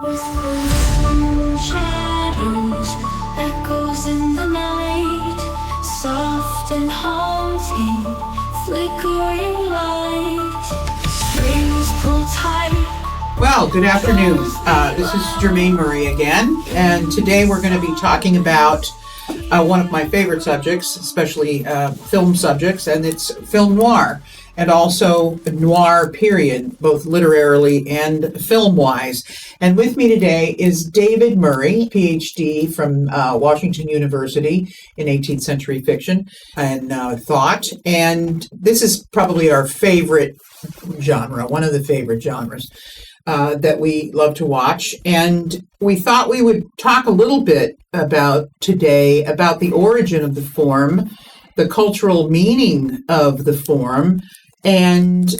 With shadows, echoes in the night, soft and haunting, flickering light, strings pull tight. Well, good afternoon. This is Germaine Murray again, and today we're going to be talking about one of my favorite subjects, especially film subjects, and it's film noir, and also noir period, both literarily and film-wise. And with me today is David Murray, PhD from Washington University in 18th century fiction and thought. And this is probably our favorite genre, one of the favorite genres that we love to watch. And we thought we would talk a little bit about today about the origin of the form, the cultural meaning of the form, and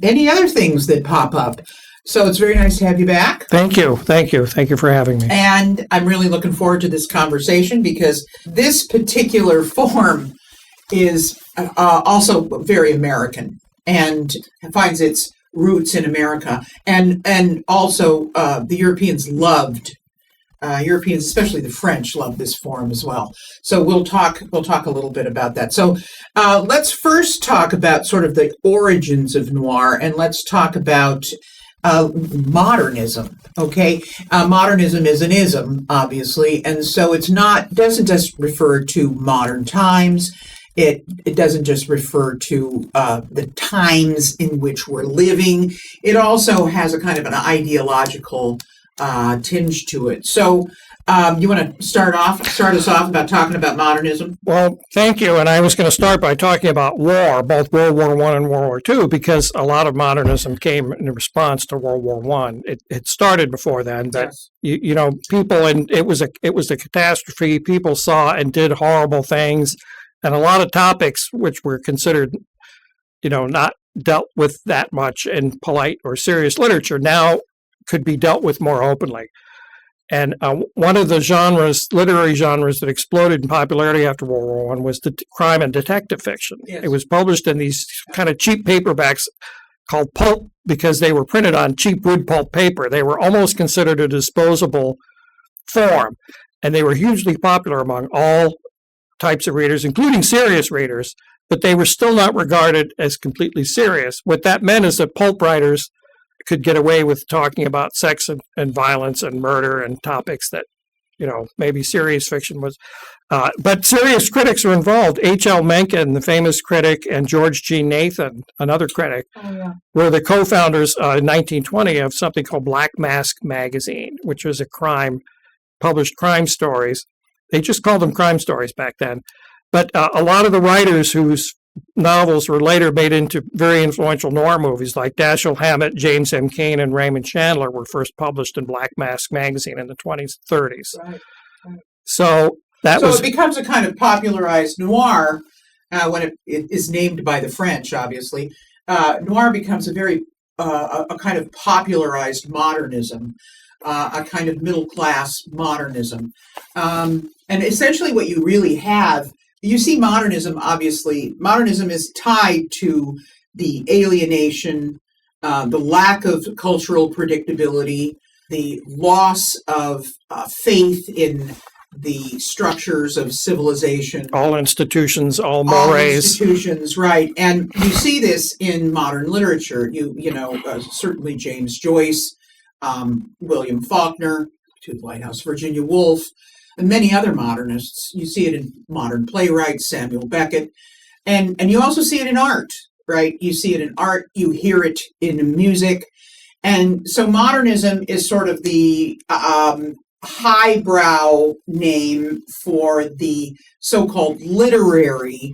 any other things that pop up. So it's very nice to have you back. Thank you. Thank you. Thank you for having me. And I'm really looking forward to this conversation because this particular form is also very American and finds its roots in America. And also the Europeans, especially the French, loved this form as well. So we'll talk a little bit about that. So let's first talk about sort of the origins of noir, and let's talk about modernism. Okay, modernism is an ism, obviously, and so doesn't just refer to modern times. It doesn't just refer to the times in which we're living. It also has a kind of an ideological tinge to it. So you want to start us off about talking about modernism? Well, thank you. And I was going to start by talking about war, both World War I and World War II, because a lot of modernism came in response to World War I. It started before then, but yes. People, and it was a catastrophe. People saw and did horrible things, and a lot of topics which were considered, not dealt with that much in polite or serious literature now could be dealt with more openly. And one of the literary genres that exploded in popularity after World War I was the crime and detective fiction. Yes. It was published in these kind of cheap paperbacks called pulp because they were printed on cheap wood pulp paper. They were almost considered a disposable form, and they were hugely popular among all types of readers, including serious readers, but they were still not regarded as completely serious. What that meant is that pulp writers could get away with talking about sex and violence and murder and topics that, maybe serious fiction was. But serious critics were involved. H.L. Mencken, the famous critic, and George G. Nathan, another critic, were the co-founders in 1920 of something called Black Mask Magazine, which was published crime stories. They just called them crime stories back then. But a lot of the writers whose novels were later made into very influential noir movies, like Dashiell Hammett, James M. Cain, and Raymond Chandler, were first published in Black Mask Magazine in the 20s and 30s. Right. So it becomes a kind of popularized noir when it is named by the French, obviously. Noir becomes a very a kind of popularized modernism, a kind of middle-class modernism. And essentially what you really have, you see modernism, obviously, modernism is tied to the alienation, the lack of cultural predictability, the loss of faith in the structures of civilization. All institutions, all mores. All institutions, right. And you see this in modern literature. Certainly James Joyce, William Faulkner, To the Lighthouse, Virginia Woolf, and many other modernists. You see it in modern playwrights, Samuel Beckett, and you also see it in art, right? You see it in art, you hear it in music, and so modernism is sort of the highbrow name for the so-called literary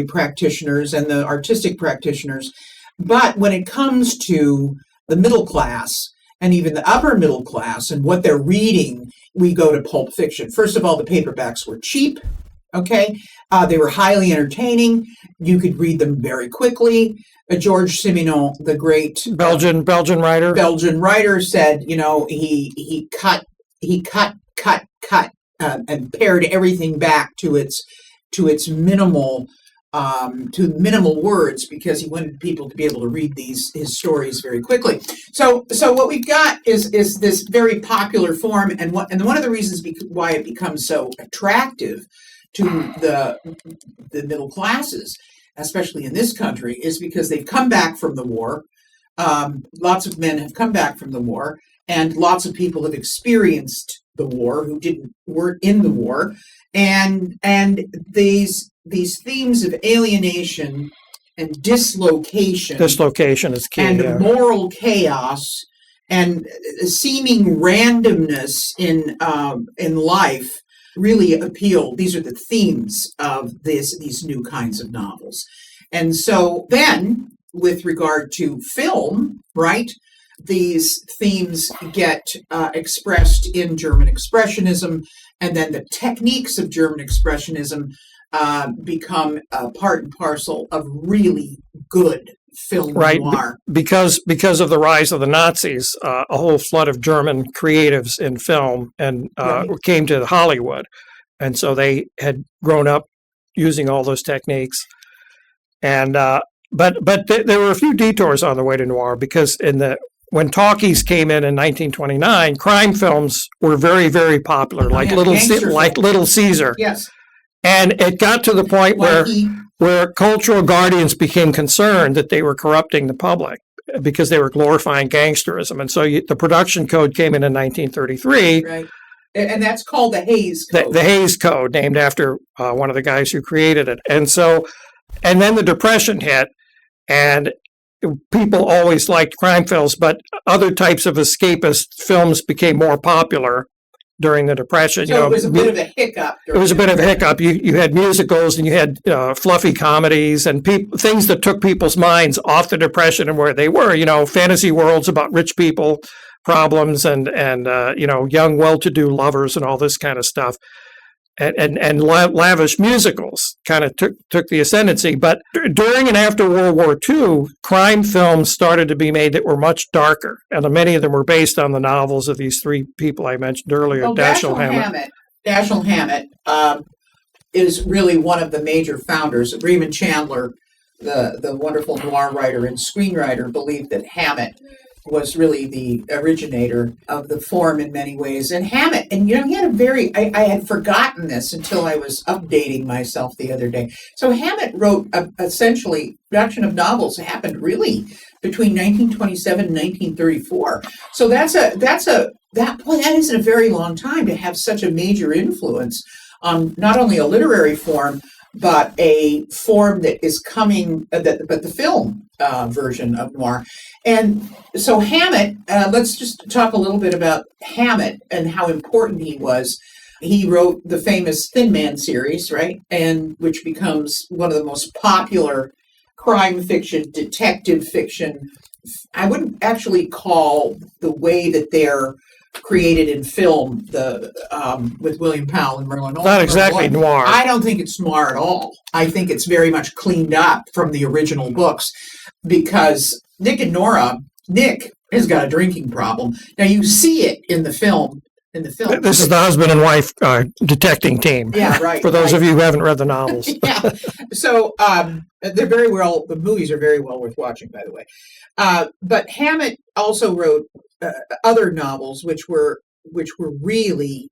practitioners and the artistic practitioners. But when it comes to the middle class, and even the upper middle class and what they're reading, we go to pulp fiction. First of all, the paperbacks were cheap, okay? They were highly entertaining. You could read them very quickly. Georges Simenon, the great Belgian writer, said, he cut, and pared everything back to its minimal to minimal words because he wanted people to be able to read his stories very quickly. So what we've got is this very popular form, and one of the reasons why it becomes so attractive to the middle classes, especially in this country, is because they've come back from the war. Lots of men have come back from the war, and lots of people have experienced the war who weren't in the war, and these themes of alienation and dislocation Dislocation is key. and moral chaos and seeming randomness in life really appeal. These are the themes of these new kinds of novels. And so then, with regard to film, right, these themes get expressed in German Expressionism, and then the techniques of German Expressionism become part and parcel of really good film noir. Because of the rise of the Nazis, a whole flood of German creatives in film and came to Hollywood, and so they had grown up using all those techniques. And but there were a few detours on the way to noir, because when talkies came in 1929, crime films were very, very popular, like Little Caesar. Yes. And it got to the point where cultural guardians became concerned that they were corrupting the public because they were glorifying gangsterism. And so the production code came in 1933. Right. And that's called the Hays Code. The Hays Code, named after one of the guys who created it. And then the Depression hit, and people always liked crime films, but other types of escapist films became more popular during the Depression. So it was a bit of a hiccup. It was a bit of a hiccup. You had musicals, and you had fluffy comedies, and things that took people's minds off the Depression and where they were. Fantasy worlds about rich people problems and young well-to-do lovers and all this kind of stuff. And lavish musicals kind of took the ascendancy. But during and after World War II, crime films started to be made that were much darker, and many of them were based on the novels of these three people I mentioned earlier. Dashiell Hammett is really one of the major founders. Raymond Chandler, the wonderful noir writer and screenwriter, believed that Hammett was really the originator of the form in many ways. And Hammett, and he had I had forgotten this until I was updating myself the other day. So Hammett wrote essentially, production of novels happened really between 1927 and 1934. So that isn't a very long time to have such a major influence on not only a literary form, but a form that is coming, but the film version of noir. And so Hammett, let's just talk a little bit about Hammett and how important he was. He wrote the famous Thin Man series, right? And which becomes one of the most popular crime fiction, detective fiction. I wouldn't actually call the way that they're created in film, with William Powell and Merlin Olsen. Not exactly noir. I don't think it's noir at all. I think it's very much cleaned up from the original books, because Nick has got a drinking problem. Now you see it in the film. This is the husband and wife detecting team. Yeah, right. For those of you who haven't read the novels. Yeah. So they're very well. The movies are very well worth watching, by the way. But Hammett also wrote other novels, which were really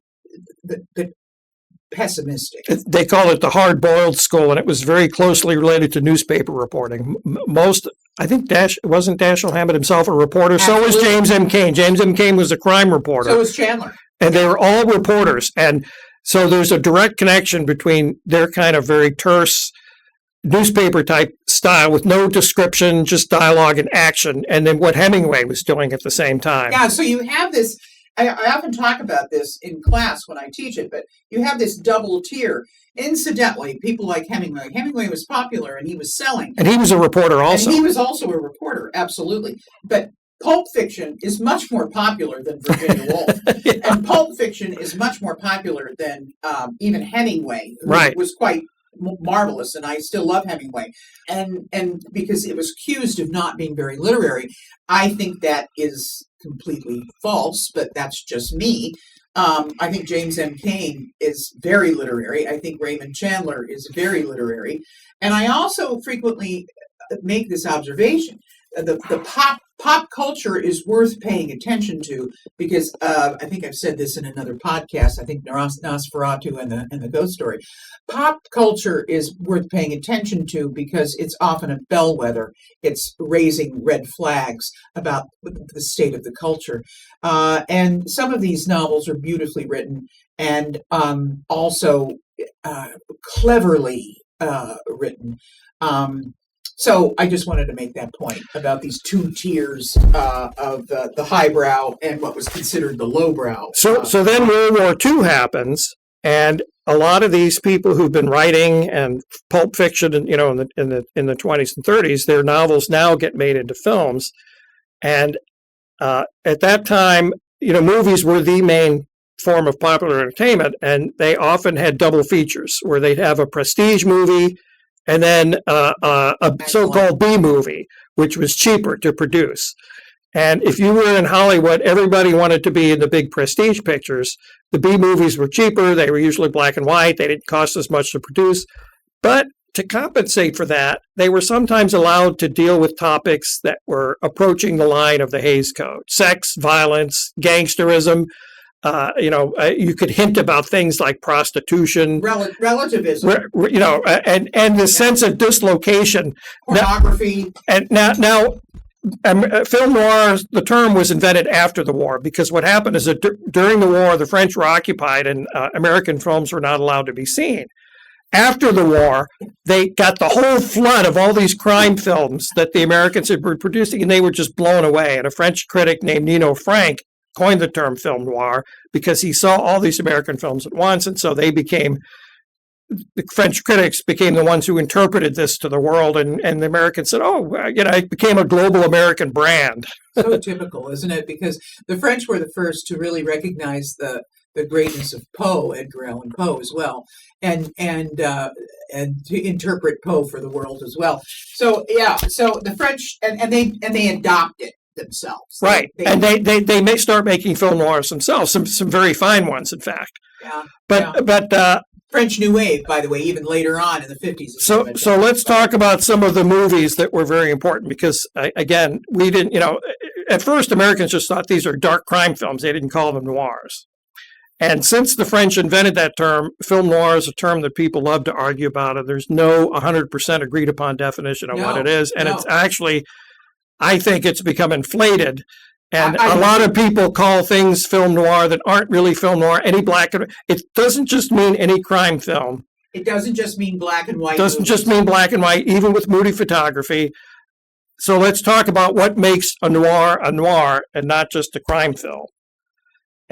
the pessimistic. They call it the hard-boiled school, and it was very closely related to newspaper reporting. I think wasn't Dashiell Hammett himself a reporter? Absolutely. So was James M. Cain. James M. Cain was a crime reporter. So was Chandler. And they were all reporters. And so there's a direct connection between their kind of very terse newspaper type style with no description, just dialogue and action, and then what Hemingway was doing at the same time. Yeah, so you have this, I often talk about this in class when I teach it, but you have this double tier. Incidentally, people like Hemingway. Hemingway was popular and he was selling. And he was a reporter also. And he was also a reporter, absolutely. But pulp fiction is much more popular than Virginia Woolf. Yeah. And pulp fiction is much more popular than even Hemingway, who was quite marvelous, and I still love Hemingway. And because it was accused of not being very literary, I think that is completely false, but that's just me. I think James M. Cain is very literary. I think Raymond Chandler is very literary. And I also frequently make this observation. The pop culture is worth paying attention to because I think I've said this in another podcast. I think Nosferatu and the Ghost Story. Pop culture is worth paying attention to because it's often a bellwether. It's raising red flags about the state of the culture. And some of these novels are beautifully written and also cleverly written. So I just wanted to make that point about these two tiers of the highbrow and what was considered the lowbrow. So then World War II happens, and a lot of these people who've been writing and pulp fiction, in the 20s and 30s, their novels now get made into films, and at that time, movies were the main form of popular entertainment, and they often had double features where they'd have a prestige movie and then a so-called B movie, which was cheaper to produce. And if you were in Hollywood, everybody wanted to be in the big prestige pictures. The B movies were cheaper. They were usually black and white. They didn't cost as much to produce. But to compensate for that, they were sometimes allowed to deal with topics that were approaching the line of the Hays Code: sex, violence, gangsterism. You could hint about things like prostitution, relativism, and the sense of dislocation, pornography. Now, film noir, the term was invented after the war, because what happened is that during the war, the French were occupied and American films were not allowed to be seen. After the war, they got the whole flood of all these crime films that the Americans had been producing, and they were just blown away. And a French critic named Nino Frank coined the term film noir because he saw all these American films at once, and so the French critics became the ones who interpreted this to the world, and the Americans said, it became a global American brand. So typical, isn't it? Because the French were the first to really recognize the greatness of Poe, Edgar Allan Poe, as well, and to interpret Poe for the world as well. So the French and they adopted themselves, right? They may start making film noirs themselves, some very fine ones, in fact. Yeah. But French New Wave, by the way, even later on in the 50s. So let's talk about some of the movies that were very important, because again, we didn't, at first Americans just thought these are dark crime films. They didn't call them noirs. And since the French invented that term, film noir is a term that people love to argue about, and there's no 100% agreed upon definition of what it is. And it's actually, I think it's become inflated. And a lot of people call things film noir that aren't really film noir. It doesn't just mean any crime film. It doesn't just mean black and white. It doesn't just mean black and white, even with moody photography. So let's talk about what makes a noir and not just a crime film.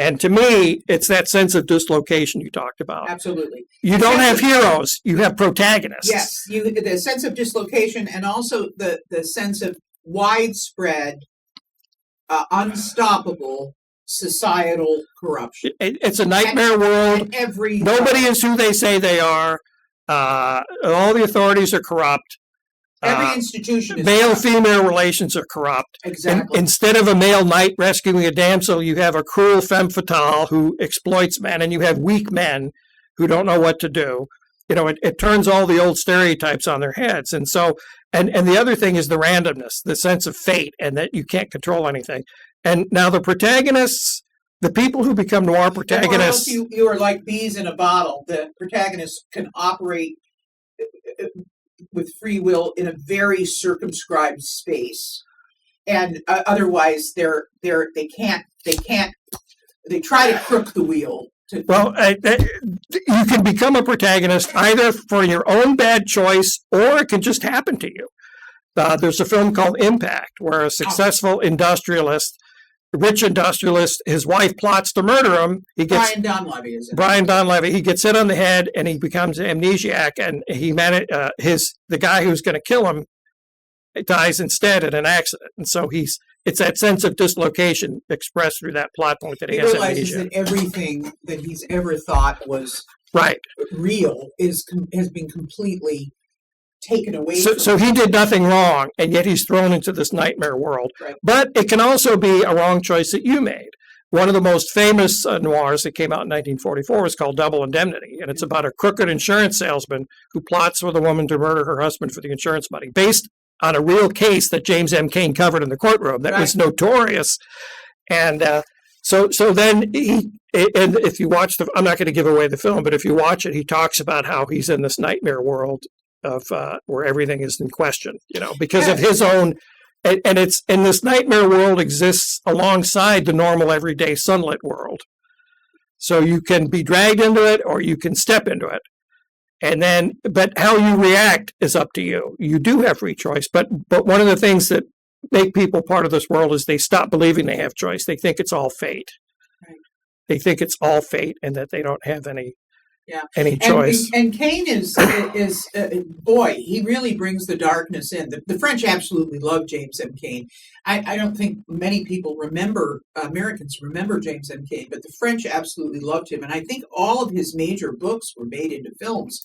And to me, it's that sense of dislocation you talked about. Absolutely. You don't have heroes, you have protagonists. Yes, the sense of dislocation, and also the sense of widespread, unstoppable societal corruption. It's a nightmare world. Nobody is who they say they are. All the authorities are corrupt. Every institution is male-female relations are corrupt. Exactly. Instead of a male knight rescuing a damsel, you have a cruel femme fatale who exploits men, and you have weak men who don't know what to do. It turns all the old stereotypes on their heads. And so, and the other thing is the randomness, the sense of fate, and that you can't control anything. And now the protagonists, the people who become noir protagonists. You are like bees in a bottle. The protagonists can operate with free will in a very circumscribed space, and otherwise they try to crook the wheel. Well, you can become a protagonist either for your own bad choice, or it can just happen to you. There's a film called Impact, where a successful rich industrialist, his wife plots to murder him. Brian Donlevy, is it? Brian Donlevy. He gets hit on the head and he becomes amnesiac, and the guy who's going to kill him dies instead in an accident. And so it's that sense of dislocation expressed through that plot point that he has amnesia. He realizes that everything that he's ever thought was real has been completely taken away from so he did nothing wrong, and yet he's thrown into this nightmare world. Right. But it can also be a wrong choice that you made. one of the most famous noirs that came out in 1944 is called Double Indemnity, and it's about a crooked insurance salesman who plots with a woman to murder her husband for the insurance money, based on a real case that James M. Cain covered in the courtroom that was notorious. And so then and if you watch I'm not going to give away the film, but if you watch it, he talks about how he's in this nightmare world of where everything is in question, because of his own. And this nightmare world exists alongside the normal everyday sunlit world. So you can be dragged into it or you can step into it. But how you react is up to you. You do have free choice. But one of the things that make people part of this world is they stop believing they have choice. They think it's all fate. Right. They think it's all fate and that they don't have any choice. And Cain is boy, he really brings the darkness in. The French absolutely love James M. Cain. I don't think many people Americans remember James M. Cain, but the French absolutely loved him. And I think all of his major books were made into films.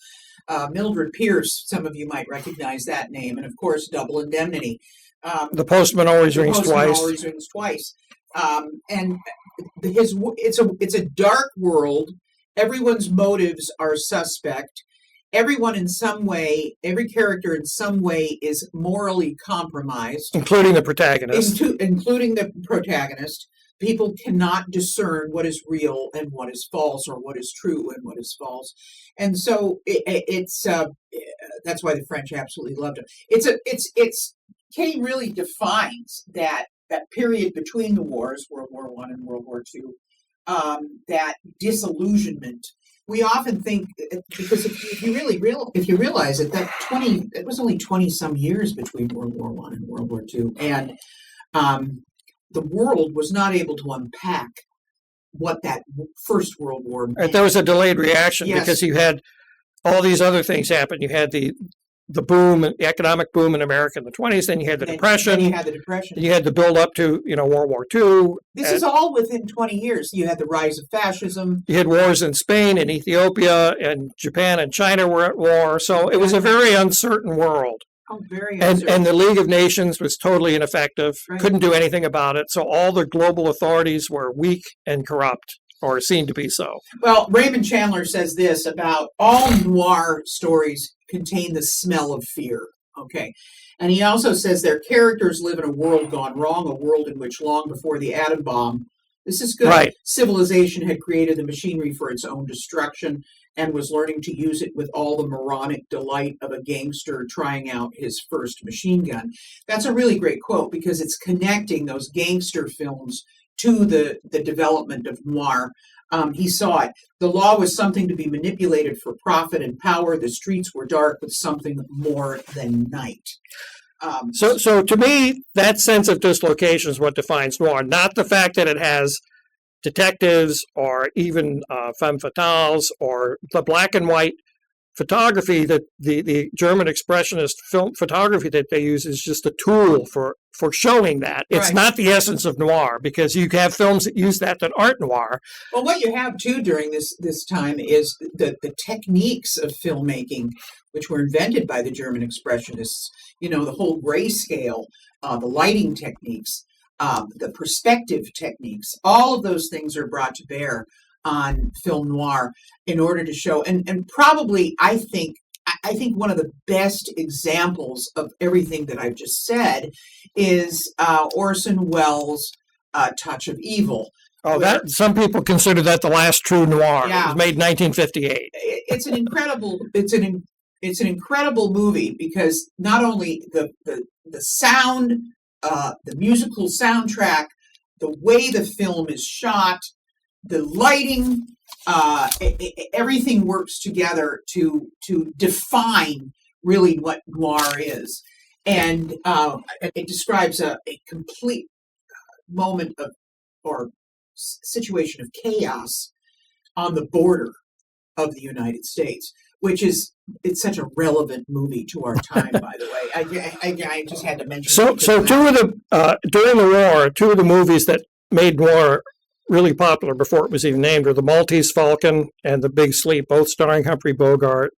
Mildred Pierce, some of you might recognize that name. And of course, Double Indemnity. The Postman Always Rings Twice. Always Rings Twice. And it's a dark world. Everyone's motives are suspect. Everyone in some way, every character in some way is morally compromised. Including the protagonist. Including the protagonist. People cannot discern what is real and what is false, or what is true and what is false. And so that's why the French absolutely loved him. Cain really defines that period between the wars, World War I and World War II. That disillusionment. We often think, because if you realize it, it was only 20 some years between World War I and World War II, and the world was not able to unpack what that First World War meant. There was a delayed reaction because you had all these other things happen. You had the boom, the economic boom in America in the 20s. Then you had the Depression. Then you had the Depression. You had the build up to World War II. This is all within 20 years. You had the rise of fascism. You had wars in Spain and Ethiopia, and Japan and China were at war. So it was a very uncertain world. Oh, very uncertain. And the League of Nations was totally ineffective. Right. Couldn't do anything about it. So all the global authorities were weak and corrupt, or seen to be so. Well, Raymond Chandler says this about all noir stories contain the smell of fear. Okay. And he also says their characters live in a world gone wrong, a world in which long before the atom bomb, this is good, right, civilization had created the machinery for its own destruction and was learning to use it with all the moronic delight of a gangster trying out his first machine gun. That's a really great quote because it's connecting those gangster films to the development of noir. He saw it. The law was something to be manipulated for profit and power. The streets were dark with something more than night. So to me, that sense of dislocation is what defines noir, not the fact that it has detectives or even femme fatales or the black and white photography that the German expressionist film photography that they use is just a tool for showing that. It's right. Not the essence of noir, because you have films that use that aren't noir. Well, what you have too during this time is the techniques of filmmaking, which were invented by the German expressionists. The whole grayscale, the lighting techniques, the perspective techniques, all of those things are brought to bear on film noir in order to show, and probably I think one of the best examples of everything that I've just said is Orson Welles' Touch of Evil. Oh, that some people consider that the last true noir. Yeah. It was made in 1958. It's an incredible movie because not only the sound, the musical soundtrack, the way the film is shot, the lighting, everything works together to define really what noir is. And it describes a complete moment of, or situation of chaos on the border of the United States, it's such a relevant movie to our time, by the way. I just had to mention. So two of the during the war, two of the movies that made noir really popular before it was even named were The Maltese Falcon and The Big Sleep, both starring Humphrey Bogart.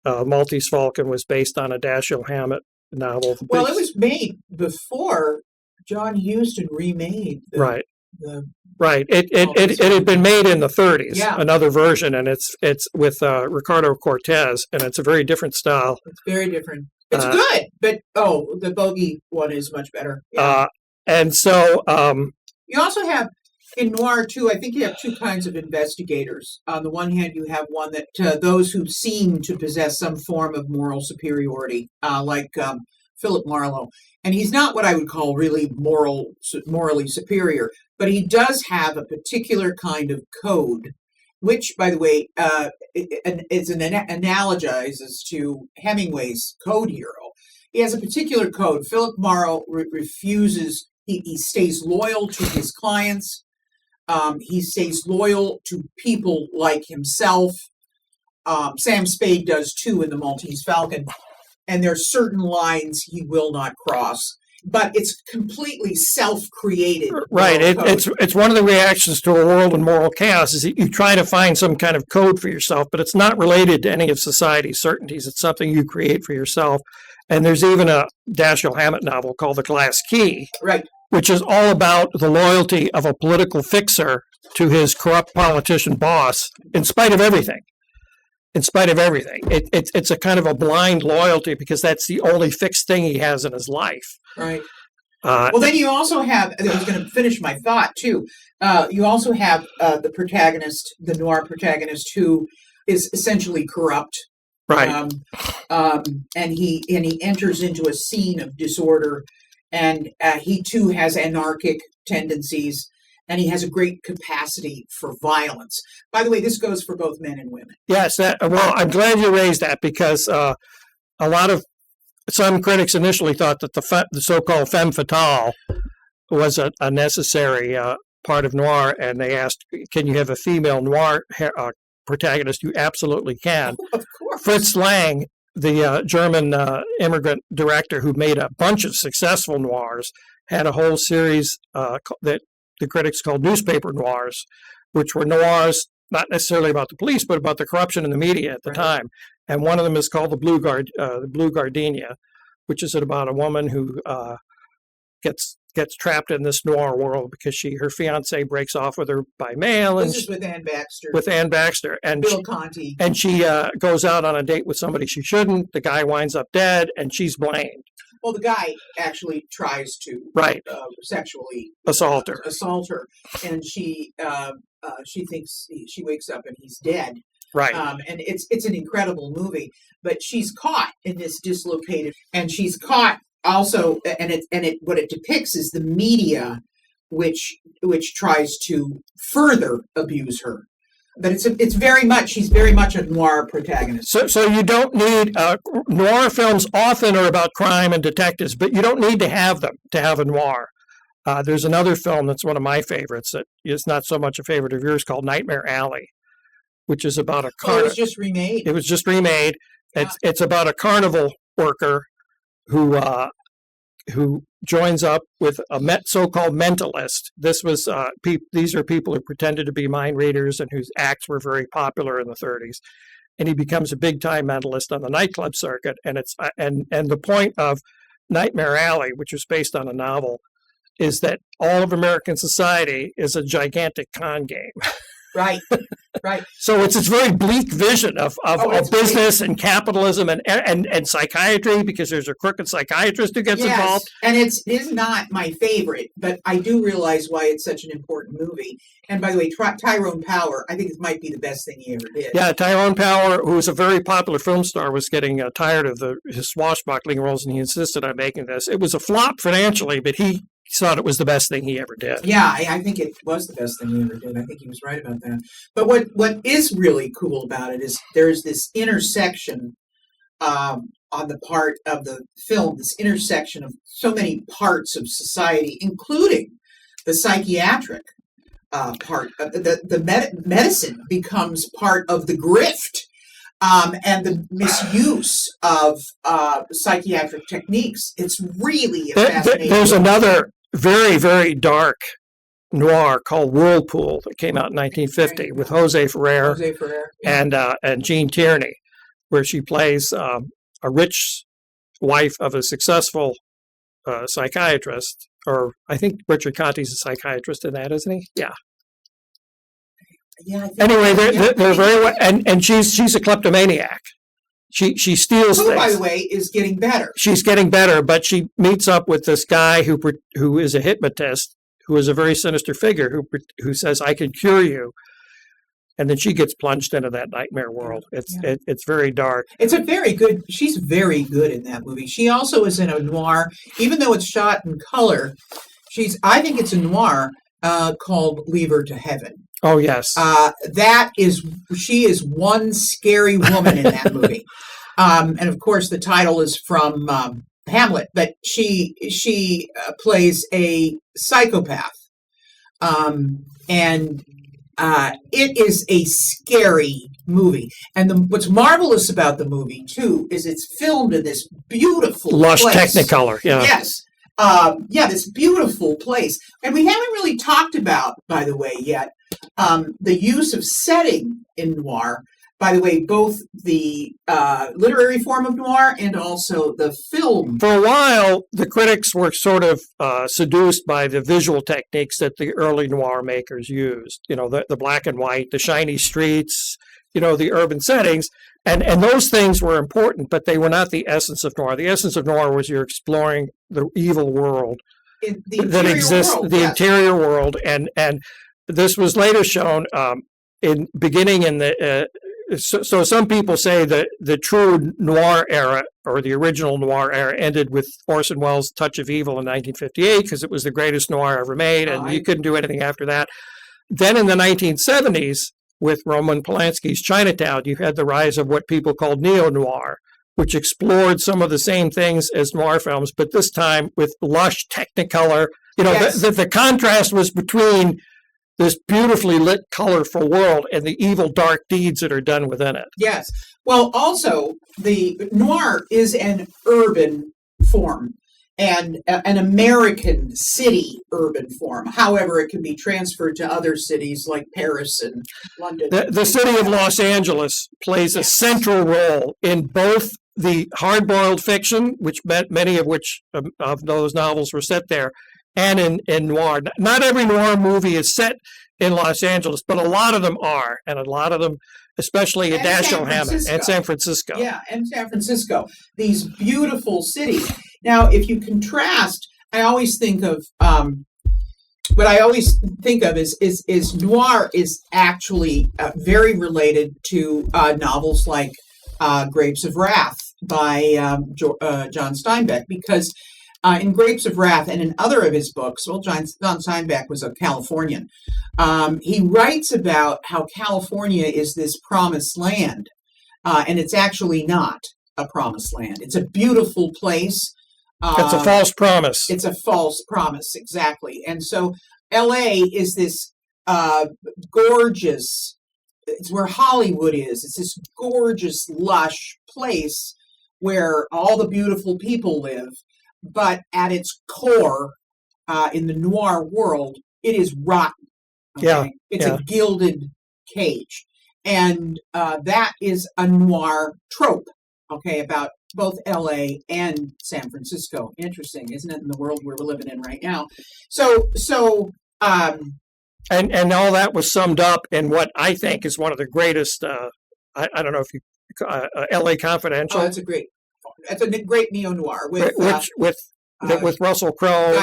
Maltese Falcon was based on a Dashiell Hammett novel. Well, it was made before John Huston remade the Right. It had been made in the 30s, Yeah. another version, and it's with Ricardo Cortez, and it's a very different style. It's very different. It's good, but the bogey one is much better. Yeah. And so You also have in noir too. I think you have two kinds of investigators. On the one hand, you have one that those who seem to possess some form of moral superiority, like Philip Marlowe, and he's not what I would call really morally superior, but he does have a particular kind of code, which, by the way, analogizes to Hemingway's Code Hero. He has a particular code. Philip Marlowe refuses. He stays loyal to his clients. He stays loyal to people like himself. Sam Spade does too in The Maltese Falcon. And there are certain lines he will not cross. But it's completely self-created. Right. It's one of the reactions to a world in moral chaos is that you try to find some kind of code for yourself, but it's not related to any of society's certainties. It's something you create for yourself. And there's even a Dashiell Hammett novel called The Glass Key, right, which is all about the loyalty of a political fixer to his corrupt politician boss in spite of everything. In spite of everything. It's a kind of a blind loyalty because that's the only fixed thing he has in his life. Right. Well, then you also have, I was going to finish my thought too. You also have the protagonist, the noir protagonist, who is essentially corrupt. Right. And he enters into a scene of disorder, and he too has anarchic tendencies. And he has a great capacity for violence. By the way, this goes for both men and women. Yes. Well, I'm glad you raised that because some critics initially thought that the so-called femme fatale was a necessary part of noir, and they asked, "Can you have a female noir protagonist?" You absolutely can. Of course. Fritz Lang, the German immigrant director who made a bunch of successful noirs, had a whole series that the critics called newspaper noirs, which were noirs not necessarily about the police, but about the corruption in the media at the time. And one of them is called the Blue Gardenia, which is about a woman who gets trapped in this noir world because her fiance breaks off with her by mail. This is with Anne Baxter. With Anne Baxter. And Bill Conti. And she goes out on a date with somebody she shouldn't. The guy winds up dead, and she's blamed. Well, the guy actually tries to sexually assault her, and she thinks she wakes up and he's dead. Right. And it's an incredible movie, but she's caught in this dislocated, and she's caught also, what it depicts is the media, which tries to further abuse her. But she's very much a noir protagonist. So you don't need noir films often are about crime and detectives, but you don't need to have them to have a noir. There's another film that's one of my favorites that is not so much a favorite of yours called Nightmare Alley, which is about a carnival. It was just remade. It was just remade. It's about a carnival worker who joins up with a so-called mentalist. These are people who pretended to be mind readers and whose acts were very popular in the 30s. And he becomes a big-time mentalist on the nightclub circuit. And the point of Nightmare Alley, which was based on a novel, is that all of American society is a gigantic con game. Right. Right. So it's this very bleak vision of business and capitalism and psychiatry, because there's a crooked psychiatrist who gets involved. And it is not my favorite, but I do realize why it's such an important movie. And by the way, Tyrone Power, I think it might be the best thing he ever did. Yeah, Tyrone Power, who was a very popular film star, was getting tired of his swashbuckling roles, and he insisted on making this. It was a flop financially, but he thought it was the best thing he ever did. Yeah, I think it was the best thing he ever did. I think he was right about that. But what is really cool about it is there's this intersection on the part of the film, this intersection of so many parts of society, including the psychiatric part. Medicine becomes part of the grift. And the misuse of psychiatric techniques. It's really fascinating. There's another very, very dark noir called Whirlpool that came out in 1950 with Jose Ferrer yeah. and Gene Tierney, where she plays a rich wife of a successful psychiatrist, or I think Richard Conte's a psychiatrist in that, isn't he? Yeah. Yeah. I think Anyway, yeah, they're very well, and she's a kleptomaniac. She steals who, things. by the way, is getting better. She's getting better, but she meets up with this guy who is a hypnotist, who is a very sinister figure, who says, "I can cure you," and then she gets plunged into that nightmare world. It's very dark. It's a very good. She's very good in that movie. She also is in a noir, even though it's shot in color. I think it's a noir called "Leave Her to Heaven." Oh yes, she is one scary woman in that movie, and of course the title is from Hamlet. But she plays a psychopath, and it is a scary movie. And what's marvelous about the movie too is it's filmed in this beautiful lush place. Technicolor. Yeah. Yes. This beautiful place. And we haven't really talked about, by the way, yet, the use of setting in noir. By the way, both the literary form of noir and also the film. For a while, the critics were sort of seduced by the visual techniques that the early noir makers used. You know, the black and white, the shiny streets, the urban settings. And those things were important, but they were not the essence of noir. The essence of noir was you're exploring the evil world that exists, interior world. And this was later shown beginning in the... So some people say that the true noir era, or the original noir era, ended with Orson Welles' Touch of Evil in 1958 because it was the greatest noir ever made, and you couldn't do anything after that. Then in the 1970s, with Roman Polanski's Chinatown, you had the rise of what people called neo-noir, which explored some of the same things as noir films, but this time with lush Technicolor. Yes. The contrast was between this beautifully lit, colorful world and the evil, dark deeds that are done within it. Yes. Well, also, the noir is an urban form and an American city urban form. However, it can be transferred to other cities like Paris and London. The city of Los Angeles plays a central role in both the hard-boiled fiction, which many of those novels were set there, and in noir. Not every noir movie is set in Los Angeles, but a lot of them are, and a lot of them, especially in Dashiell Hammett and San Francisco. Yeah, and San Francisco. These beautiful cities. Now, if you contrast, I always think of what I always think of is noir is actually very related to novels like Grapes of Wrath by John Steinbeck, because in Grapes of Wrath and in other of his books, well, John Steinbeck was a Californian. He writes about how California is this promised land, and it's actually not a promised land. It's a beautiful place. It's a false promise. It's a false promise, exactly. And so L.A. is this gorgeous, it's where Hollywood is. It's this gorgeous, lush place where all the beautiful people live. But at its core, in the noir world, it is rotten. Okay? Yeah, it's a gilded cage. And that is a noir trope, okay, about both L.A. and San Francisco. Interesting, isn't it, in the world we're living in right now? And all that was summed up in what I think is one of the greatest, I don't know if you, L.A. Confidential. Oh, that's a great neo-noir with Russell Crowe,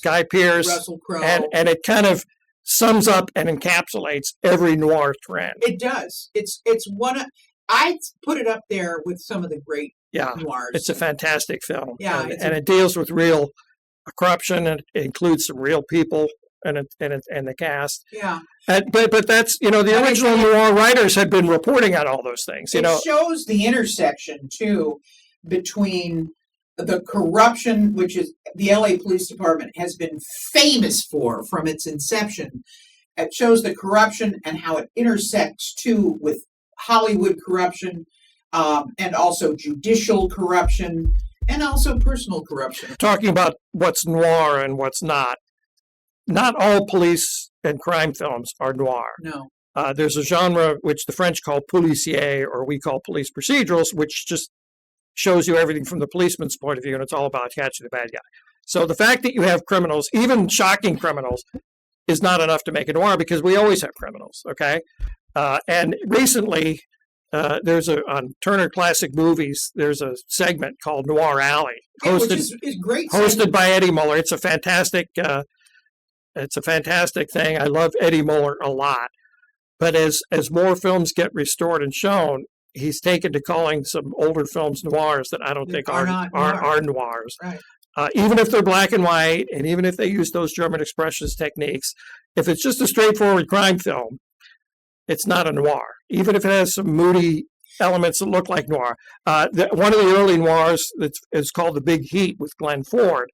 Guy Pearce, Russell Crowe, and it kind of sums up and encapsulates every noir trend. It does. It's one of, I put it up there with some of the great noirs. It's a fantastic film. Yeah, and it deals with real corruption, and it includes some real people and the cast. Yeah. But that's, the original noir writers had been reporting on all those things. It shows the intersection too between the corruption, which is the LA Police Department has been famous for from its inception. It shows the corruption and how it intersects too with Hollywood corruption, and also judicial corruption, and also personal corruption. Talking about what's noir and what's not all police and crime films are noir. No. There's a genre which the French call policier, or we call police procedurals, which just shows you everything from the policeman's point of view, and it's all about catching the bad guy. So the fact that you have criminals, even shocking criminals, is not enough to make a noir because we always have criminals. Okay, and recently. There's on Turner Classic Movies. There's a segment called Noir Alley, which is great. Hosted by Eddie Muller. It's a fantastic thing. I love Eddie Muller a lot. But as more films get restored and shown, he's taken to calling some older films noirs that I don't think are noirs. Right. Even if they're black and white, and even if they use those German expressionist techniques, if it's just a straightforward crime film, it's not a noir, even if it has some moody elements that look like noir. One of the early noirs is called The Big Heat with Glenn Ford,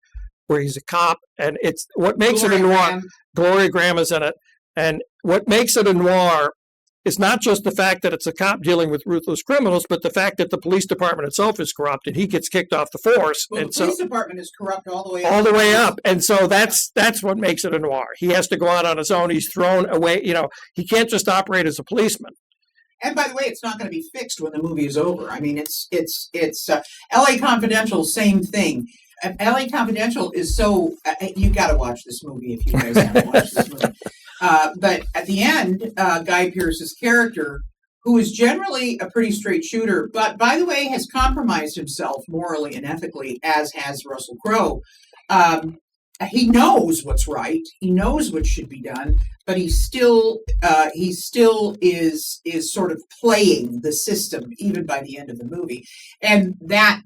where he's a cop, and it's what makes it a noir. Gloria Graham is in it, and what makes it a noir is not just the fact that it's a cop dealing with ruthless criminals, but the fact that the police department itself is corrupt, and he gets kicked off the force. Well, and the police department is corrupt all the way up. All the way up. And so that's what makes it a noir. He has to go out on his own. He's thrown away. He can't just operate as a policeman. And by the way, it's not going to be fixed when the movie is over. I mean, it's L.A. Confidential, same thing. L.A. Confidential is so you got to watch this movie if you guys haven't watched this movie. But at the end, Guy Pearce's character, who is generally a pretty straight shooter, but by the way, has compromised himself morally and ethically, as has Russell Crowe. He knows what's right. He knows what should be done, but he still is sort of playing the system even by the end of the movie, and that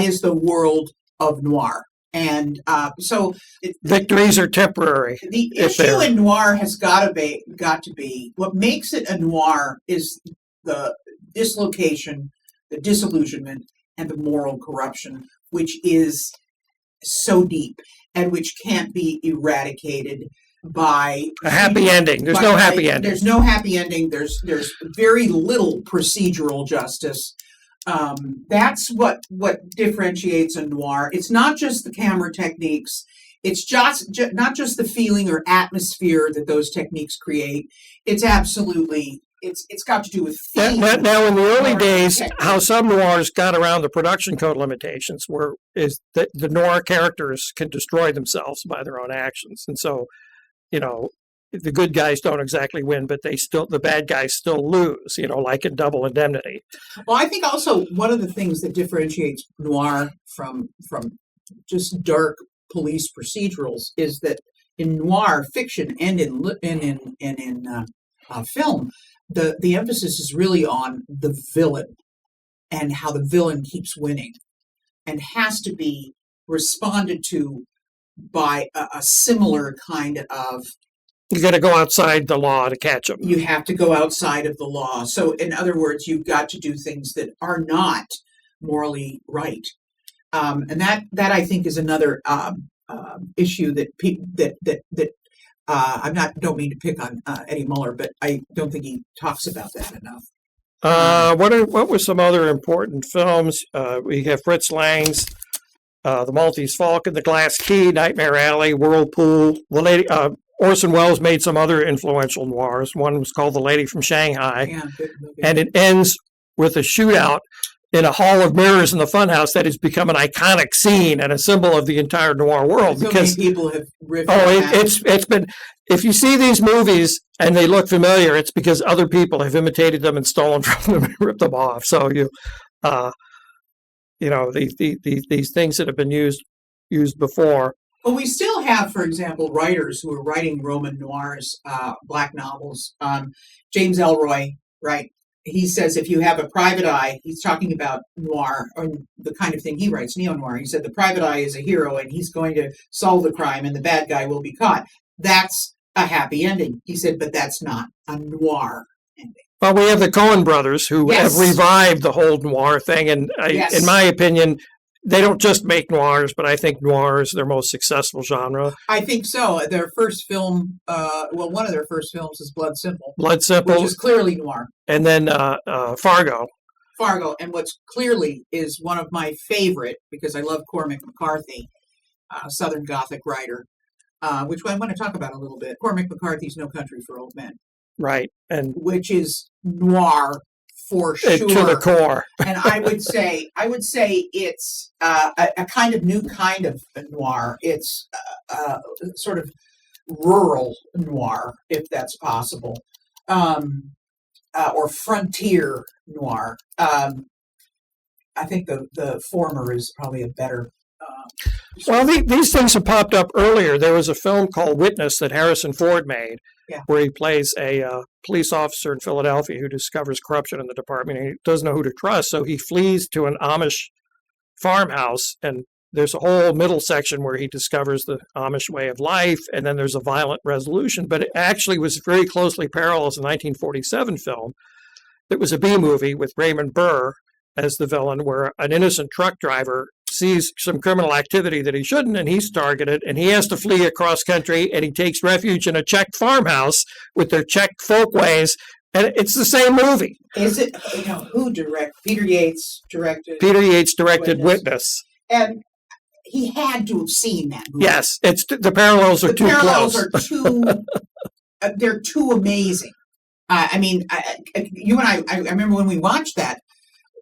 is the world of noir. And so victories are temporary. The issue in noir has got to be what makes it a noir is the dislocation, the disillusionment, and the moral corruption, which is so deep and which can't be eradicated by a happy ending. There's no happy ending. There's no happy ending. There's very little procedural justice. That's what differentiates a noir. It's not just the camera techniques. It's just not just the feeling or atmosphere that those techniques create. It's absolutely it's got to do with theme. Now, in the early days, how some noirs got around the production code limitations is that the noir characters can destroy themselves by their own actions, and so the good guys don't exactly win, but the bad guys still lose, like in Double Indemnity. Well, I think also one of the things that differentiates noir from just dark police procedurals is that in noir fiction and in film, the emphasis is really on the villain and how the villain keeps winning and has to be responded to by a similar kind of. You got to go outside the law to catch them. You have to go outside of the law. So, in other words, you've got to do things that are not morally right, and that I think is another issue that don't mean to pick on Eddie Muller, but I don't think he talks about that enough. What were some other important films? We have Fritz Lang's The Maltese Falcon, The Glass Key, Nightmare Alley, Whirlpool. The Lady. Orson Welles made some other influential noirs. One was called The Lady from Shanghai, good movie. And it ends with a shootout in a hall of mirrors in the funhouse that has become an iconic scene and a symbol of the entire noir world. So because many people have riffed on that. It's been. If you see these movies and they look familiar, it's because other people have imitated them and stolen from them and ripped them off. So these things that have been used before. Well, we still have, for example, writers who are writing Roman noirs, black novels. James Ellroy, right? He says if you have a private eye, he's talking about noir, or the kind of thing he writes, neo-noir. He said the private eye is a hero and he's going to solve the crime and the bad guy will be caught. That's a happy ending. He said, but that's not a noir ending. Well, we have the Coen brothers who have revived the whole noir thing. And in my opinion, they don't just make noirs, but I think noir is their most successful genre. I think so. Their first film, one of their first films is Blood Simple. Blood Simple. Which is clearly noir. And then Fargo. Fargo. And what's clearly is one of my favorite, because I love Cormac McCarthy, Southern Gothic writer, which I want to talk about a little bit. Cormac McCarthy's No Country for Old Men. Right. And which is noir for sure. To the core. And I would say it's a kind of new kind of noir. It's sort of rural noir, if that's possible, or frontier noir. I think the former is probably a better. Well, these things have popped up earlier. There was a film called Witness that Harrison Ford made, where he plays a police officer in Philadelphia who discovers corruption in the department and he doesn't know who to trust. So he flees to an Amish farmhouse, and there's a whole middle section where he discovers the Amish way of life, and then there's a violent resolution. But it actually was very closely parallel to a 1947 film that was a B movie with Raymond Burr as the villain, where an innocent truck driver sees some criminal activity that he shouldn't, and he's targeted, and he has to flee across country, and he takes refuge in a Czech farmhouse with their Czech folkways, and it's the same movie. Is it? Who directed? Peter Yates directed. Peter Yates directed Witness. And he had to have seen that movie. Yes, the parallels are too close. The parallels are too. They're too amazing. I mean, you and I remember when we watched that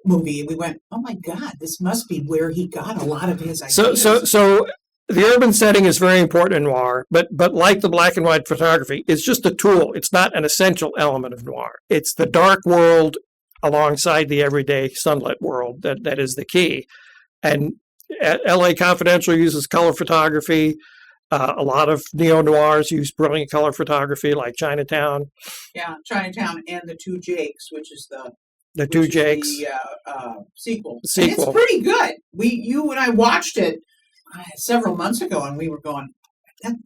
movie, we went, "Oh my God, this must be where he got a lot of his ideas." So the urban setting is very important in noir, but like the black and white photography, it's just a tool. It's not an essential element of noir. It's the dark world alongside the everyday sunlit world that is the key. And L.A. Confidential uses color photography. A lot of neo-noirs use brilliant color photography, like Chinatown. Yeah, Chinatown and The Two Jakes, which is the sequel. And it's pretty good. You and I watched it several months ago, and we were going,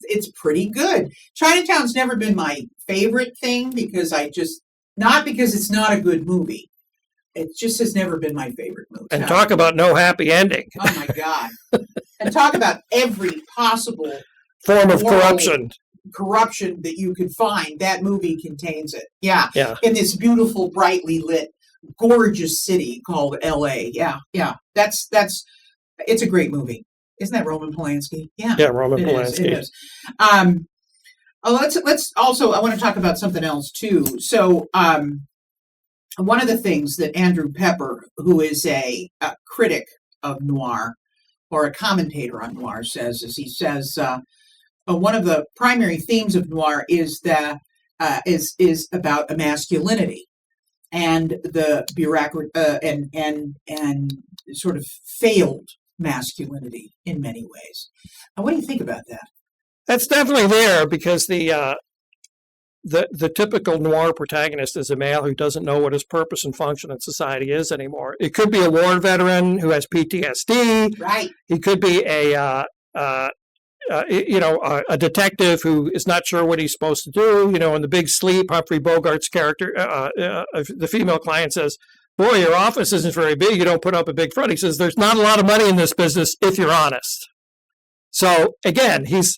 it's pretty good. Chinatown's never been my favorite thing not because it's not a good movie. It just has never been my favorite movie. And talk about no happy ending. Oh my God. And talk about every possible form of corruption that you could find. That movie contains it. Yeah. In this beautiful, brightly lit, gorgeous city called LA. Yeah. It's a great movie. Isn't that Roman Polanski? Yeah. Yeah, Roman Polanski. It is. Let's also, I want to talk about something else too. So, one of the things that Andrew Pepper, who is a critic of noir or a commentator on noir, says one of the primary themes of noir is is about a masculinity and the bureaucracy and sort of failed masculinity in many ways. Now, what do you think about that? That's definitely there because the typical noir protagonist is a male who doesn't know what his purpose and function in society is anymore. It could be a war veteran who has PTSD. Right. He could be a detective who is not sure what he's supposed to do. In The Big Sleep, Humphrey Bogart's character, the female client says, "Boy, your office isn't very big. You don't put up a big front." He says, "There's not a lot of money in this business if you're honest." So again, he's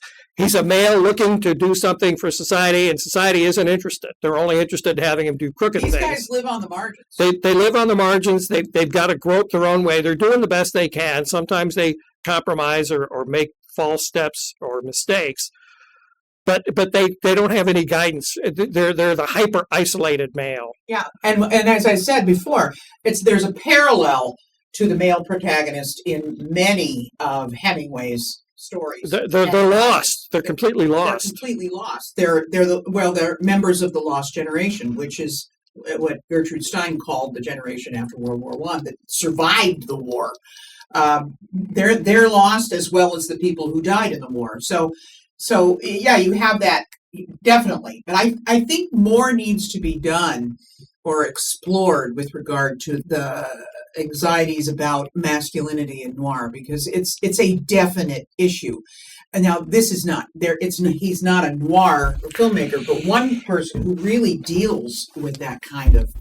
a male looking to do something for society, and society isn't interested. They're only interested in having him do crooked things. These guys live on the margins. They live on the margins. They've got to grope their own way. They're doing the best they can. Sometimes they compromise or make false steps or mistakes, but they don't have any guidance. They're the hyper isolated male. Yeah, and as I said before, there's a parallel to the male protagonist in many of Hemingway's stories. They're lost. They're completely lost. They're completely lost. They're members of the lost generation, which is what Gertrude Stein called the generation after World War I that survived the war. They're lost as well as the people who died in the war. So yeah, you have that definitely. But I think more needs to be done or explored with regard to the anxieties about masculinity in noir, because it's a definite issue. And now this is not there. He's not a noir filmmaker, but one person who really deals with that kind of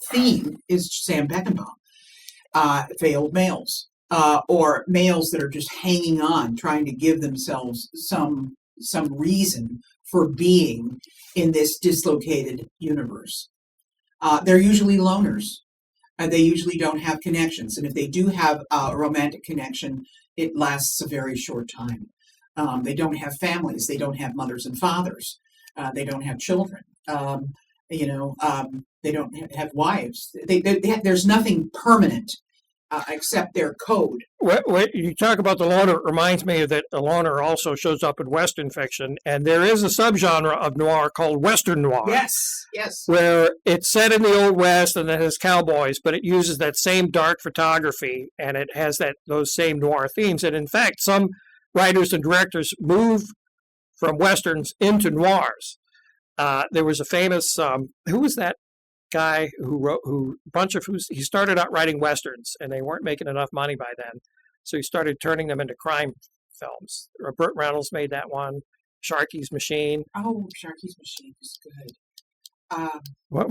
theme is Sam Peckinpah. Failed males, or males that are just hanging on, trying to give themselves some reason for being in this dislocated universe. They're usually loners. They usually don't have connections. And if they do have a romantic connection, it lasts a very short time. They don't have families. They don't have mothers and fathers. They don't have children. They don't have wives. There's nothing permanent accept their code. What you talk about the loner, it reminds me that the loner also shows up in Western fiction, and there is a subgenre of noir called Western noir. Yes, yes. Where it's set in the Old West and it has cowboys, but it uses that same dark photography and it has those same noir themes. And in fact, some writers and directors move from Westerns into noirs. There was a famous, who was that guy he started out writing Westerns and they weren't making enough money by then. So he started turning them into crime films. Burt Reynolds made that one, Sharky's Machine. Oh, Sharky's Machine is good. What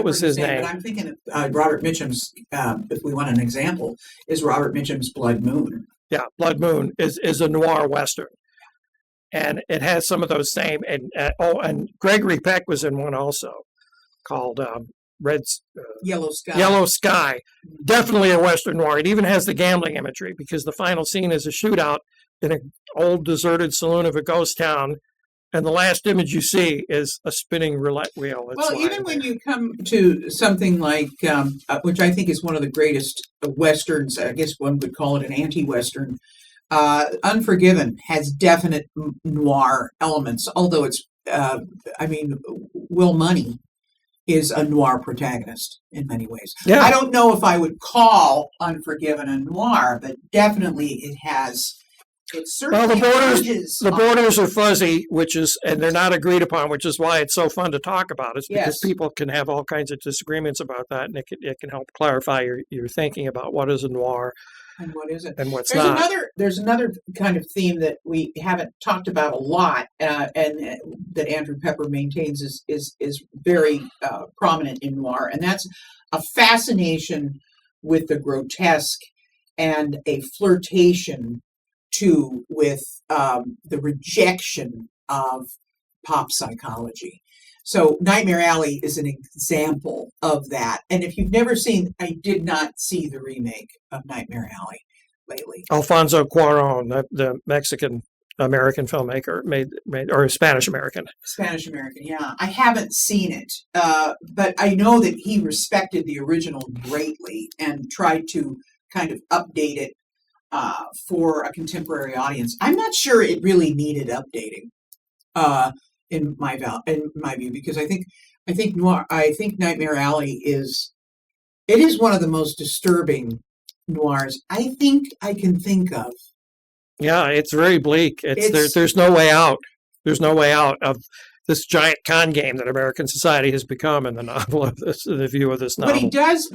was his name? But I'm thinking of Robert Mitchum's, if we want an example, is Robert Mitchum's Blood Moon. Yeah, Blood Moon is a noir Western. And it has some of those same, and Gregory Peck was in one also called Yellow Sky. Yellow Sky. Definitely a Western noir. It even has the gambling imagery because the final scene is a shootout in an old deserted saloon of a ghost town. And the last image you see is a spinning roulette wheel. Even when you come to something like, which I think is one of the greatest Westerns, I guess one would call it an anti-Western, Unforgiven has definite noir elements, although it's, Will Money is a noir protagonist in many ways. Yeah. I don't know if I would call Unforgiven a noir, but definitely it has... the borders are fuzzy, and they're not agreed upon, which is why it's so fun to talk about. It's because people can have all kinds of disagreements about that, and it can help clarify your thinking about what is a noir and what isn't, and what's not. There's another kind of theme that we haven't talked about a lot, and that Andrew Pepper maintains is very prominent in noir, and that's a fascination with the grotesque and a flirtation too with the rejection of pop psychology. So Nightmare Alley is an example of that. And if you've never seen, I did not see the remake of Nightmare Alley lately. Alfonso Cuarón, the Mexican-American filmmaker, made or Spanish-American. Spanish-American, yeah. I haven't seen it, but I know that he respected the original greatly and tried to kind of update it for a contemporary audience. I'm not sure it really needed updating, in my view, because I think Nightmare Alley is one of the most disturbing noirs I think I can think of. Yeah, it's very bleak. There's no way out. There's no way out of this giant con game that American society has become in the novel of this, the view of this novel. What he does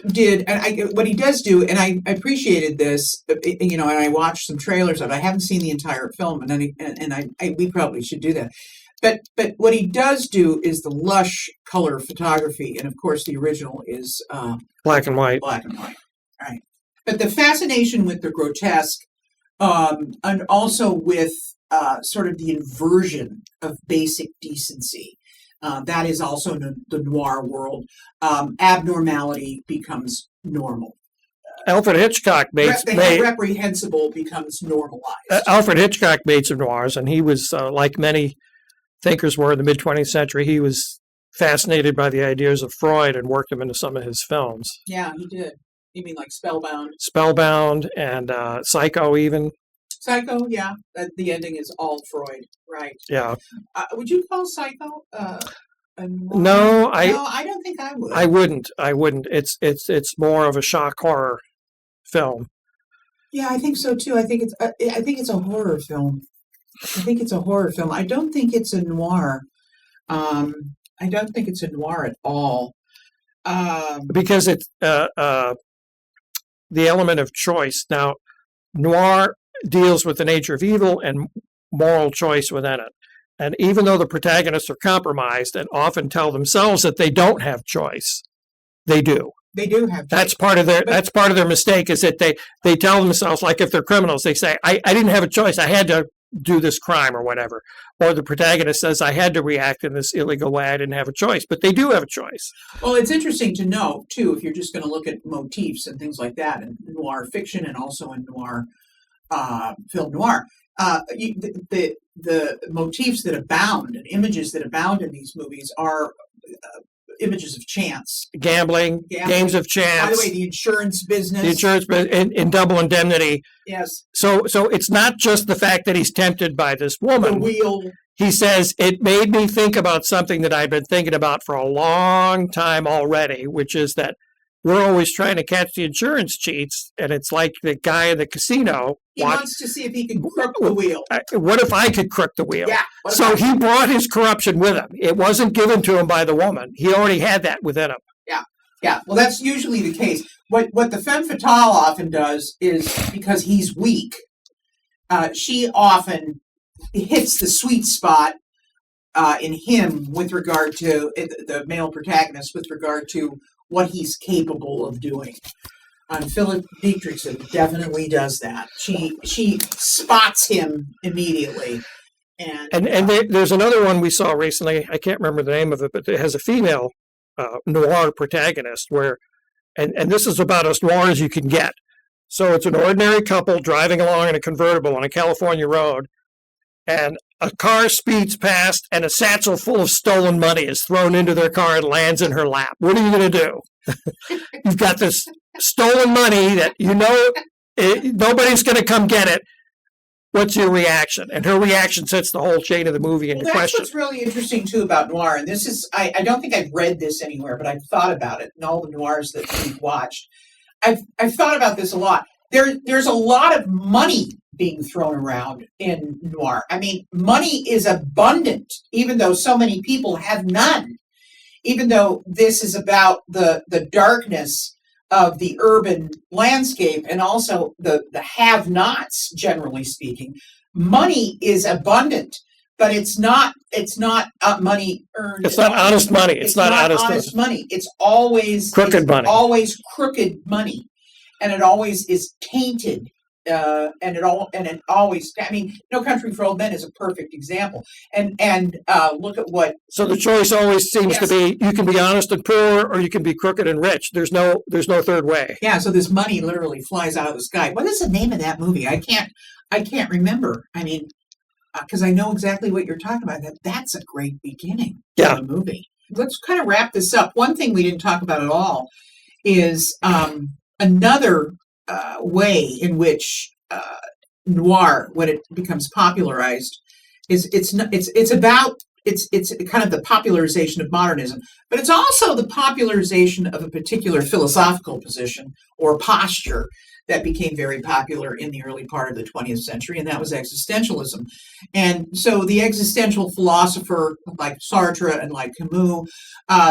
do, and I appreciated this, and I watched some trailers of it. I haven't seen the entire film, and we probably should do that. But what he does do is the lush color photography, and of course the original is black and white. Black and white, right? But the fascination with the grotesque, and also with sort of the inversion of basic decency. That is also the noir world. Abnormality becomes normal. Alfred Hitchcock reprehensible becomes normalized. Alfred Hitchcock made some noirs, and he was, like many thinkers were in the mid-20th century, he was fascinated by the ideas of Freud and worked them into some of his films. Yeah, he did. You mean like Spellbound? Spellbound and Psycho even. Psycho, yeah. The ending is all Freud, right? Yeah. Would you call Psycho No, I don't think I would. I wouldn't. It's more of a shock horror film. Yeah, I think so too. I think it's a horror film. I don't think it's a noir. I don't think it's a noir at all. Because it's the element of choice. Now, noir deals with the nature of evil and moral choice within it. And even though the protagonists are compromised and often tell themselves that they don't have choice, they do. They do have choice. That's part of their mistake, is that they tell themselves, like if they're criminals, they say, I didn't have a choice. I had to do this crime or whatever. Or the protagonist says, I had to react in this illegal way. I didn't have a choice. But they do have a choice. Well, it's interesting to know, too, if you're just going to look at motifs and things like that in noir fiction and also in noir film noir, the motifs that abound and images that abound in these movies are images of chance. Gambling, games of chance. By the way, the insurance business. The insurance in double indemnity. Yes. So it's not just the fact that he's tempted by this woman. The wheel. He says, it made me think about something that I've been thinking about for a long time already, which is that we're always trying to catch the insurance cheats, and it's like the guy in the casino. He wants to see if he can crook the wheel. What if I could crook the wheel? Yeah. So he brought his corruption with him. It wasn't given to him by the woman. He already had that within him. Yeah. Well, that's usually the case. What the femme fatale often does is, because he's weak, she often hits the sweet spot in him with regard to the male protagonist, with regard to what he's capable of doing. And Philip Dietrichson definitely does that. She spots him immediately. And there's another one we saw recently. I can't remember the name of it, but it has a female noir protagonist and this is about as noir as you can get. So it's an ordinary couple driving along in a convertible on a California road, and a car speeds past and a satchel full of stolen money is thrown into their car and lands in her lap. What are you going to do? You've got this stolen money that nobody's going to come get it. What's your reaction? And her reaction sets the whole chain of the movie into question. That's what's really interesting, too, about noir. And this is, I don't think I've read this anywhere, but I've thought about it in all the noirs that we've watched. I've thought about this a lot. There's a lot of money being thrown around in noir. I mean, money is abundant, even though so many people have none. Even though this is about the darkness of the urban landscape and also the have-nots, generally speaking, money is abundant, but it's not money earned. It's not honest money. It's not honest money. It's always crooked money. Always crooked money, and it always is tainted. And it always. I mean, No Country for Old Men is a perfect example. And look at what. So the choice always seems to be: you can be honest and poor, or you can be crooked and rich. There's no third way. Yeah. So this money literally flies out of the sky. What is the name of that movie? I can't remember. I mean, because I know exactly what you're talking about. That's a great beginning. Yeah. Of the movie. Let's kind of wrap this up. One thing we didn't talk about at all is another way in which noir, when it becomes popularized, is it's kind of the popularization of modernism, but it's also the popularization of a particular philosophical position or posture that became very popular in the early part of the 20th century, and that was existentialism. And so the existential philosopher like Sartre and like Camus,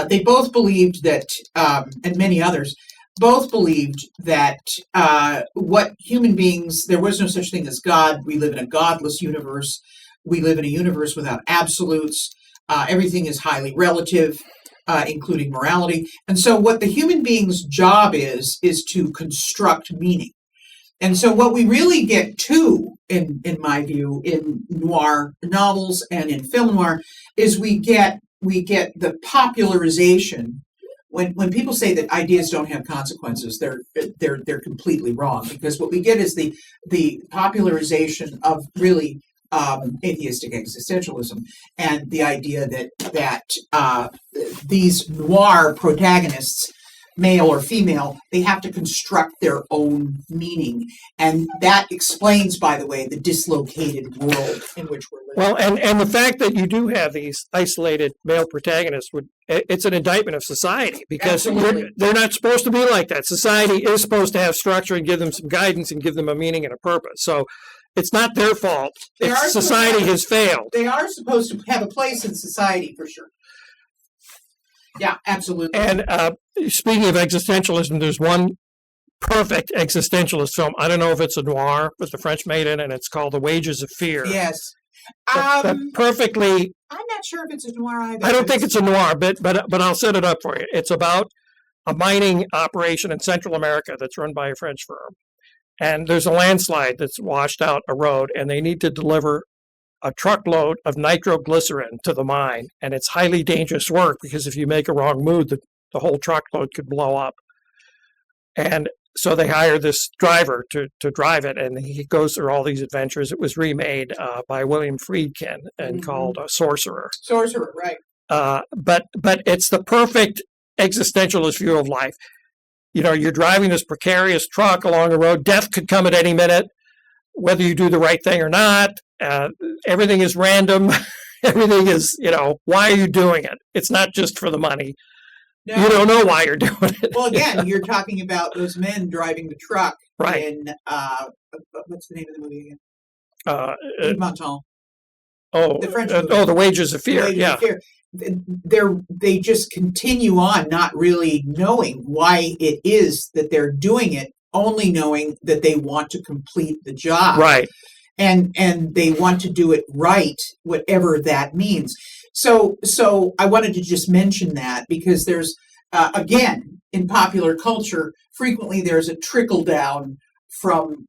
they both believed that, and many others, both believed that what human beings, there was no such thing as God. We live in a godless universe. We live in a universe without absolutes. Everything is highly relative, including morality. And so what the human being's job is to construct meaning. And so what we really get to, in my view, in noir novels and in film noir, is we get the popularization. When people say that ideas don't have consequences, they're completely wrong, because what we get is the popularization of really atheistic existentialism and the idea that these noir protagonists, male or female, they have to construct their own meaning, and that explains, by the way, the dislocated world in which we're living. Well, and the fact that you do have these isolated male protagonists, it's an indictment of society, because they're not supposed to be like that. Society is supposed to have structure and give them some guidance and give them a meaning and a purpose. So it's not their fault if society has failed. They are supposed to have a place in society, for sure. Yeah, absolutely. And speaking of existentialism, there's one perfect existentialist film. I don't know if it's a noir, but the French made it, and it's called The Wages of Fear. Yes. That perfectly. I'm not sure if it's a noir either. I don't think it's a noir, but I'll set it up for you. It's about a mining operation in Central America that's run by a French firm. And there's a landslide that's washed out a road, and they need to deliver a truckload of nitroglycerin to the mine. And it's highly dangerous work, because if you make a wrong move, the whole truckload could blow up. And so they hire this driver to drive it, and he goes through all these adventures. It was remade by William Friedkin and called Sorcerer. Sorcerer, right. But it's the perfect existentialist view of life. You're driving this precarious truck along the road. Death could come at any minute, whether you do the right thing or not. Everything is random. Everything is, why are you doing it? It's not just for the money. No. You don't know why you're doing it. Well, again, you're talking about those men driving the truck Right. in, what's the name of the movie again? Uh, Yves Montand. the French movie. The Wages of Fear. The Wages Yeah. of Fear. They just continue on not really knowing why it is that they're doing it, only knowing that they want to complete the job. Right. And they want to do it right, whatever that means. So I wanted to just mention that because there's, again, in popular culture, frequently there's a trickle down from,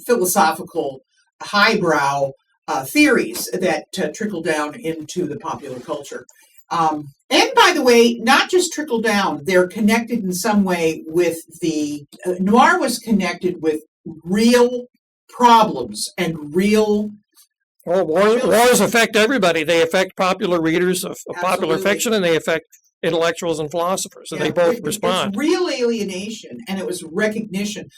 philosophical highbrow theories that trickle down into the popular culture. And by the way, not just trickle down, they're connected in some way with Noir was connected with real problems and real. Well, wars affect everybody. They affect popular readers of popular Absolutely. fiction, and they affect intellectuals and philosophers, and they both respond. It's real alienation, and it was recognition.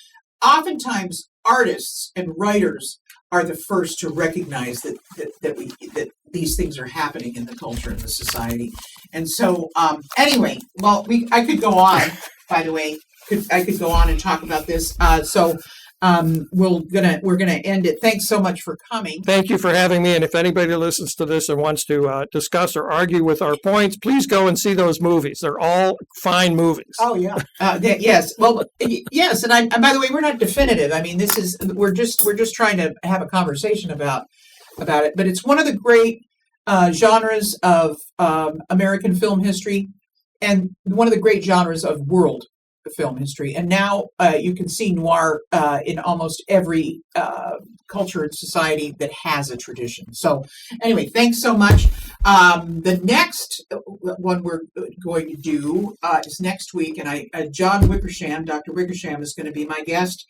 Oftentimes, artists and writers are the first to recognize that these things are happening in the culture and the society. And so, anyway, well, I could go on. By the way, I could go on and talk about this. We're gonna end it. Thanks so much for coming. Thank you for having me. And if anybody listens to this and wants to discuss or argue with our points, please go and see those movies. They're all fine movies. Oh yeah. Yes. Well, yes. And by the way, we're not definitive. I mean, we're just trying to have a conversation about it. But it's one of the great genres of American film history, and one of the great genres of world film history. And now you can see noir in almost every culture and society that has a tradition. So anyway, thanks so much. The next one we're going to do is next week, and John Wickersham, Dr. Wickersham, is going to be my guest.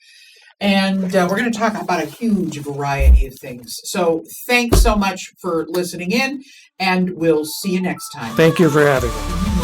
And we're going to talk about a huge variety of things. So thanks so much for listening in, and we'll see you next time. Thank you for having me.